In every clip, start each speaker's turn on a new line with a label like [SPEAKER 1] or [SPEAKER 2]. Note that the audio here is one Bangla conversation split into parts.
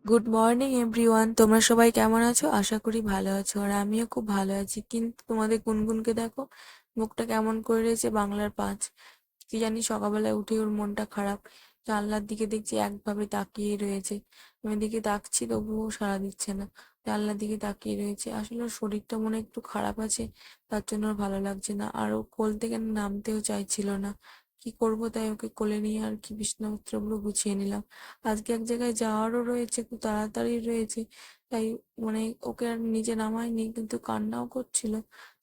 [SPEAKER 1] গুড মর্নিং এভরিওয়ান, তোমরা সবাই কেমন আছো? আশা করি ভালো আছো। আর আমিও খুব ভালো আছি। কিন্তু তোমাদের গুনগুনকে দেখো, মুখটা কেমন করে রয়েছে, বাংলার 5। কি জানি সকালবেলায় উঠে ওর মনটা খারাপ। জানলার দিকে দেখছি একভাবে তাকিয়ে রয়েছে। আমি দিকে তাকছি তবুও সাড়া দিচ্ছে না। জানলার দিকে তাকিয়ে রয়েছে। আসলে ওর শরীরটা মনে হয় একটু খারাপ আছে, তার জন্য ওর ভালো লাগছে না। আর ও কোল থেকে নামতেও চাইছিল না। কি করব, তাই ওকে কোলে নিয়ে আর কি বিছানাপত্রগুলো গুছিয়ে নিলাম। আজকে এক জায়গায় যাওয়ারও রয়েছে, খুব তাড়াতাড়ি রয়েছে। তাই মানে ওকে আর নিচে নামাইনি, কিন্তু কান্নাও করছিল।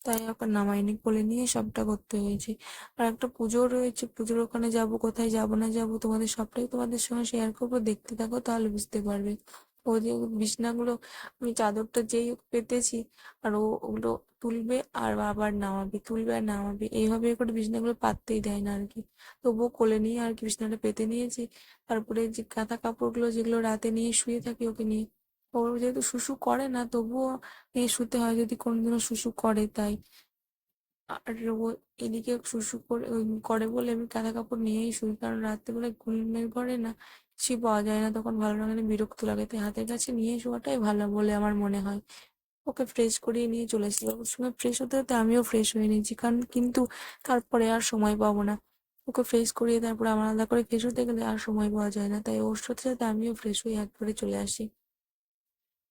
[SPEAKER 1] তাই ওকে নামাইনি, কোলে নিয়ে সবটা করতে হয়েছে। আর একটা পুজো রয়েছে, পুজোর ওখানে যাব। কোথায় যাব না যাব তোমাদের সবটাই তোমাদের সঙ্গে শেয়ার করবো, দেখতে থাকো তাহলে বুঝতে পারবে। ও যে বিছনাগুলো, আমি চাদরটা যেই পেতেছি, আর ও ওগুলো তুলবে আর আবার নামাবে, তুলবে আর নামাবে, এইভাবে করে বিছনাগুলো পাততেই দেয় না আর কি। তবুও কোলে নিয়ে আর কি বিছনাটা পেতে নিয়েছি। তারপরে যে কাঁথা কাপড়গুলো যেগুলো রাতে নিয়ে শুয়ে থাকি ওকে নিয়ে, ও যেহেতু শুশু করে না তবুও নিয়ে শুতে হয় যদি কোনোদিনও শুশু করে, তাই। আর ও এদিকে শুশু করে বলে আমি কাঁথা কাপড় নিয়েই শুই, কারণ রাত্রেবেলায় ঘুমের ঘরে না কিছুই পাওয়া যায় না, তখন ভালো লাগে না, বিরক্ত লাগে। তাই হাতের কাছে নিয়ে শোয়াটাই ভালো বলে আমার মনে হয়। ওকে ফ্রেশ করিয়ে নিয়ে চলে এসেছি। ওর সময় ফ্রেশ হতে হতে আমিও ফ্রেশ হয়ে নিয়েছি, কারণ কিন্তু তারপরে আর সময় পাবো না। ওকে ফ্রেশ করিয়ে তারপরে আমার আলাদা করে ফ্রেশ হতে গেলে আর সময় পাওয়া যায় না, তাই ওর সাথে সাথে আমিও ফ্রেশ হয়ে একবারে চলে আসি।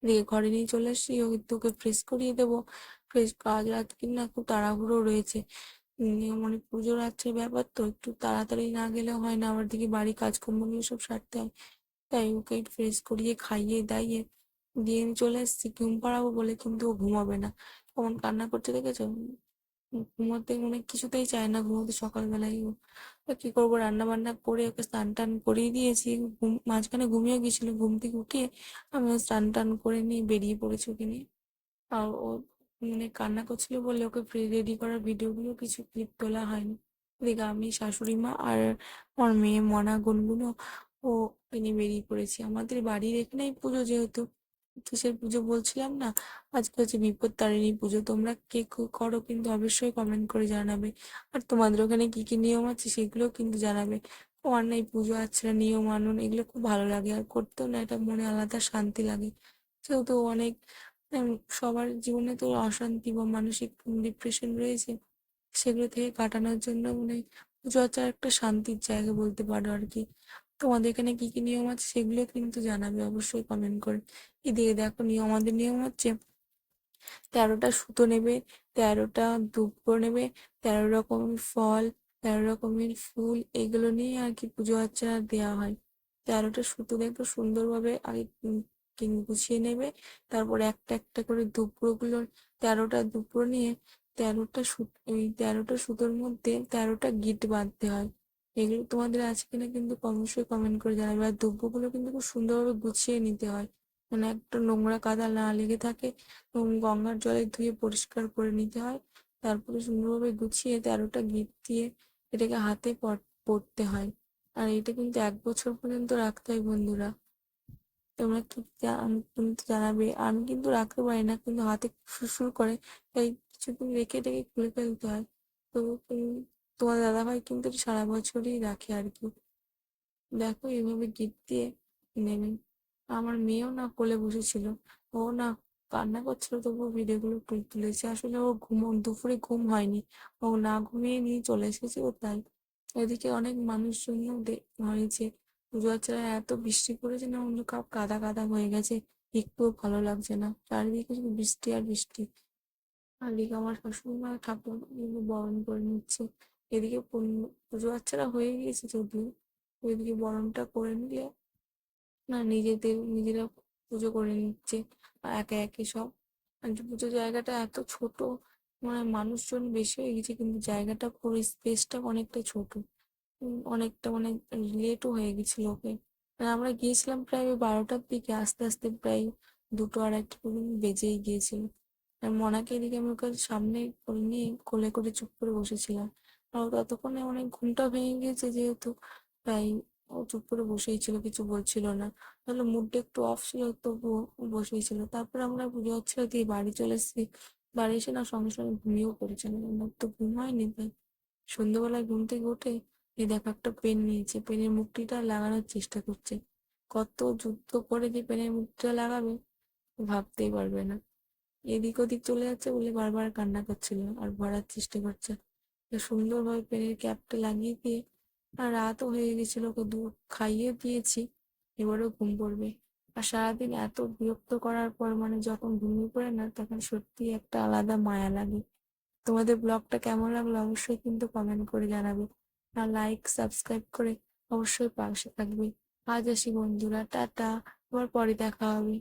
[SPEAKER 1] দিয়ে ঘরে নিয়ে চলে আসছি, তোকে ফ্রেশ করিয়ে দেবো। ফ্রেশ কাজ রাত কিনা খুব তাড়াহুড়ো রয়েছে। মানে পুজোর রাত্রের ব্যাপার তো, একটু তাড়াতাড়ি না গেলে হয় না, আবার দিকে বাড়ি কাজকর্মগুলো সব সারতে হয়। তাই ওকে ফ্রেশ করিয়ে খাইয়ে দাইয়ে দিয়ে আমি চলে এসেছি ঘুম পাড়াবো বলে, কিন্তু ও ঘুমাবে না। কেমন কান্না করতে দেখেছো? ঘুমোতে মানে কিছুতেই চায় না ঘুমোতে সকালবেলায় ও। তা কি করবো, রান্না বান্না করে ওকে স্নান টান করিয়ে দিয়েছি। মাঝখানে ঘুমিয়ে গেছিল, ঘুম থেকে উঠিয়ে আমি ওর স্নান টান করে নিয়ে বেরিয়ে পড়েছি ওকে নিয়ে। আর ও মানে কান্না করছিল বলে ওকে রেডি করার ভিডিওগুলো কিছু ক্লিপ তোলা হয়নি। এদিকে আমি, শাশুড়ি মা আর আমার মেয়ে মনা, গুনগুনো ও নিয়ে বেরিয়ে পড়েছি। আমাদের বাড়ির এখানেই পুজো যেহেতু, কিসের পুজো বলছিলাম না, আজকে হচ্ছে বিপত্তারিণী পুজো। তোমরা কে করো কিন্তু অবশ্যই কমেন্ট করে জানাবে। আর তোমাদের ওখানে কি কি নিয়ম আছে সেগুলোও কিন্তু জানাবে। আমার না এই পুজো আচ্ছা নিয়ম আনন্দ এগুলো খুব ভালো লাগে, আর করতেও না এটা মনে আলাদা শান্তি লাগে। যেহেতু অনেক উম, সবার জীবনে তো অশান্তি বা মানসিক ডিপ্রেশন রয়েছে, সেগুলো থেকে কাটানোর জন্য মানে পুজো আচার একটা শান্তির জায়গা বলতে পারো আর কি। তোমাদের এখানে কি কি নিয়ম আছে সেগুলো কিন্তু জানাবে অবশ্যই কমেন্ট করে। এদিকে দেখো আমাদের নিয়ম হচ্ছে 13টা সুতো নেবে, 13টা দুব্বো নেবে, 13 রকমের ফল, 13 রকমের ফুল, এগুলো নিয়ে আর কি পুজো আর্চা দেওয়া হয়। 13টা সুতো দেখো সুন্দরভাবে আগে গুছিয়ে নেবে। তারপর একটা একটা করে দুব্বগুলো, 13টা দুব্বো নিয়ে 13টা সুতোর মধ্যে 13টা গিঁট বাঁধতে হয়। এগুলো তোমাদের আছে কিনা কিন্তু অবশ্যই কমেন্ট করে জানাবে। আর দুব্বগুলো কিন্তু খুব সুন্দরভাবে গুছিয়ে নিতে হয়, মানে একটা নোংরা কাদা না লেগে থাকে, এবং গঙ্গার জলে ধুয়ে পরিষ্কার করে নিতে হয়। তারপরে সুন্দরভাবে গুছিয়ে 13টা গিঁট দিয়ে এটাকে হাতে পরতে হয়। আর এটা কিন্তু 1 বছর পর্যন্ত রাখতে হয় বন্ধুরা। তোমরা কি কিন্তু জানাবে। আমি কিন্তু রাখতে পারি না, কিন্তু হাতে সুরসুর করে, তাই কিছুদিন রেখে রেখে খুলে ফেলতে হয়। তো তোমার দাদাভাই কিন্তু এটা সারা বছরই রাখে আর কি। দেখো এইভাবে গিট দিয়ে নেবে। আমার মেয়েও না কোলে বসেছিল, ও না কান্না করছিল তবুও ভিডিওগুলো তুলেছে। আসলে ও দুপুরে ঘুম হয়নি, ও না ঘুমিয়ে নিয়ে চলে এসেছে ও, তাই। এদিকে অনেক মানুষজনও হয়েছে। পুজো আচ্চারা এত বৃষ্টি পড়েছে না, অন্য কাপ কাদা কাদা হয়ে গেছে। একটুও ভালো লাগছে না, চারিদিকে শুধু বৃষ্টি আর বৃষ্টি। আর এদিকে আমার শ্বশুর মা ঠাকুর বরণ করে নিচ্ছে। এদিকে পুজো আচ্চারা হয়ে গিয়েছে যদিও, ওইদিকে বরণটা করে নিলে না নিজেরা পুজো করে নিচ্ছে একে একে সব। আর যে পুজো জায়গাটা এত ছোট, মানে মানুষজন বেশি হয়ে গেছে কিন্তু জায়গাটা পুরো স্পেসটা অনেকটা ছোট। অনেকটা মানে লেটও হয়ে গেছিল ওকে। মানে আমরা গিয়েছিলাম প্রায় ওই 12টার দিকে, আস্তে আস্তে প্রায় 2-2 আড়াইটা পর্যন্ত বেজেই গিয়েছিল। আর মনাকে এদিকে আমি ওকে সামনে করে নিয়ে কোলে করে চুপ করে বসেছিলাম। আর ও ততক্ষণে অনেক ঘুমটা ভেঙে গিয়েছে যেহেতু, তাই ও চুপ করে বসেই ছিল, কিছু বলছিল না। তাহলে মুডটা একটু অফ ছিল তবুও ও বসেই ছিল। তারপরে আমরা পুজো হচ্ছিল দিয়ে বাড়ি চলে এসেছি। বাড়ি এসে না সঙ্গে সঙ্গে ঘুমিয়েও পড়েছিল, আমার তো ঘুম হয়নি। তাই সন্ধ্যেবেলায় ঘুম থেকে উঠে এই দেখো একটা পেন নিয়েছে, পেনের মুক্তিটা লাগানোর চেষ্টা করছে। কত যুদ্ধ করে যে পেনের মুখটা লাগাবে ভাবতেই পারবে না। এদিক ওদিক চলে যাচ্ছে বলে বারবার কান্না করছিল আর ভরার চেষ্টা করছে। তো সুন্দরভাবে পেনের ক্যাপটা লাগিয়ে দিয়ে, আর রাতও হয়ে গেছিল, ওকে খাইয়ে দিয়েছি, এবারেও ঘুম পড়বে। আর সারাদিন এত বিরক্ত করার পর মানে যখন ঘুমিয়ে পড়ে না, তখন সত্যি একটা আলাদা মায়া লাগে। তোমাদের ব্লগটা কেমন লাগলো অবশ্যই কিন্তু কমেন্ট করে জানাবে। আর লাইক সাবস্ক্রাইব করে অবশ্যই পাশে থাকবে। আজ আসি বন্ধুরা, টাটা, আবার পরে দেখা হবে।